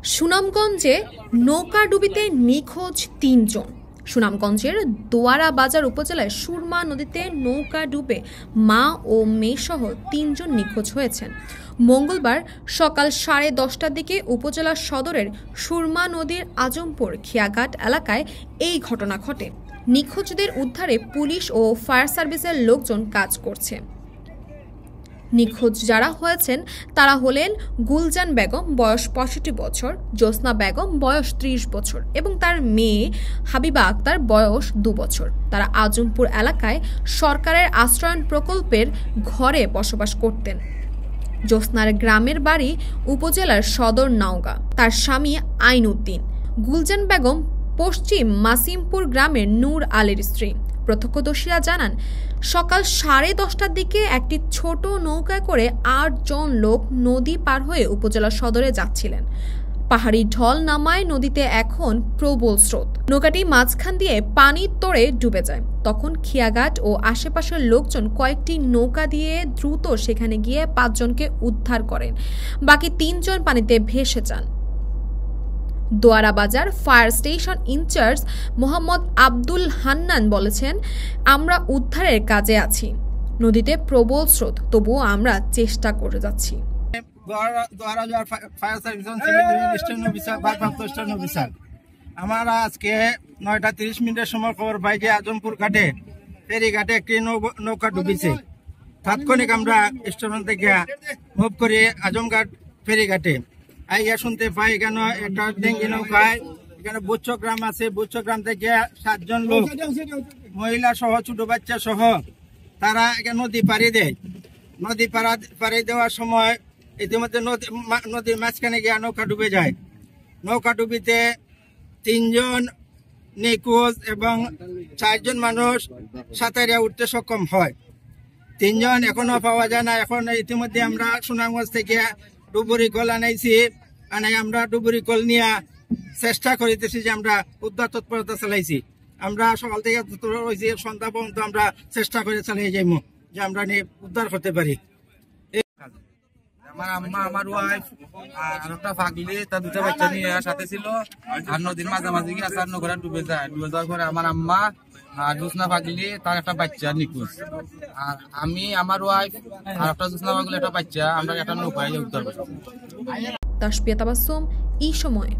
সুনামগঞ্জে নৌকাডুবিতে নিখোঁজ ৩ জন। সুনামগঞ্জের দোয়ারা বাজার উপজেলায় সুরমা নদীতে নৌকা ডুবে মা ও মেয়েসহ ৩ জন নিখোঁজ হয়েছেন। মঙ্গলবার সকাল 10:30টার দিকে উপজেলা সদরের সুরমা নদীর আজমপুর খিয়াঘাট এলাকায় এই ঘটনা ঘটে। নিখোঁজদের উদ্ধারে পুলিশ ও ফায়ার সার্ভিসের লোকজন কাজ করছে। নিখোঁজ যারা হয়েছেন তারা হলেন গুলজান বেগম, বয়স 65 বছর, জ্যোৎস্না বেগম, বয়স 30 বছর এবং তার মেয়ে হাবিবা আক্তার, বয়স 2 বছর। তারা আজমপুর এলাকায় সরকারের আশ্রয়ন প্রকল্পের ঘরে বসবাস করতেন। জ্যোৎস্নার গ্রামের বাড়ি উপজেলার সদর নাওগাঁ। তার স্বামী আইন উদ্দিন। গুলজান বেগম পশ্চিম মাসিমপুর গ্রামের নূর আলীর স্ত্রী। প্রত্যক্ষদর্শীরা জানান, সকাল 10:30টার দিকে একটি ছোট নৌকায় করে 8 জন লোক নদী পার হয়ে উপজেলা সদরে যাচ্ছিলেন। পাহাড়ি ঢল নামায় নদীতে এখন প্রবল স্রোত। নৌকাটি মাঝখান দিয়ে পানির তোড়ে ডুবে যায়। তখন খিয়াঘাট ও আশেপাশের লোকজন কয়েকটি নৌকা দিয়ে দ্রুত সেখানে গিয়ে 5 জনকে উদ্ধার করেন। বাকি 3 জন পানিতে ভেসে যান। Doara Bazar fire station incharge Mohammad Abdul Hannan বলেছেন, আমরা উদ্ধারের কাজে আছি। নদীতে প্রবল স্রোত, তবুও আমরা চেষ্টা করে যাচ্ছি। আমরা আজকে 9:30 সময় খবর পাই যে আজমপুর ঘাটে ফেরিঘাটে একটি নৌকা ডুবিছে। তাৎক্ষণিক আমরা স্টেশন থেকে মুভ করে আজমঘাট ফেরিঘাটে আইয়া শুনতে পাই এখানে একটা ডেঙ্গি নৌকায় এখানে বুচ্চগ্রাম আছে। বুচ্চগ্রাম থেকে 7 জন লোক, মহিলা সহ ছোট বাচ্চা সহ, তারা এখানে নদী পাড়ি দেয়। নদী পাড়ি দেওয়ার সময় ইতিমধ্যে নদীর মাঝখানে গিয়ে নৌকা ডুবে যায়। নৌকা ডুবিতে 3 জন নিখোঁজ এবং 4 জন মানুষ সাঁতারিয়া উঠতে সক্ষম হয়। 3 জন এখনো পাওয়া যায় না। এখন ইতিমধ্যে আমরা সুনামগঞ্জ থেকে ডুবুরি কল আনাইছি। আমরা ডুবুরি কল নিয়ে চেষ্টা করিতেছি যে আমরা উদ্ধার তৎপরতা চালাইছি। আমরা সকাল থেকে সন্ধ্যা পর্যন্ত আমরা চেষ্টা করে চালিয়ে যাইব যে আমরা উদ্ধার করতে পারি। আমার আম্মা, আমার ওয়াইফ আর একটা ফাগলি, তার 2টা বাচ্চা নিয়ে সাথে ছিল। আর নদীর মাঝামাঝি গিয়ে আসার নৌকা ডুবে যায়। ডুবে যাওয়ার পরে আমার আম্মা আর জ্যোৎস্না ফাগলি, তার একটা বাচ্চা নিখোঁজ। আর আমি, আমার ওয়াইফ আর একটা জ্যোৎস্না ফাগলি, একটা বাচ্চা, আমরা একটা নৌকায় উদ্ধার করছি। তাসপিয়া তাবাসসুম, এই সময়।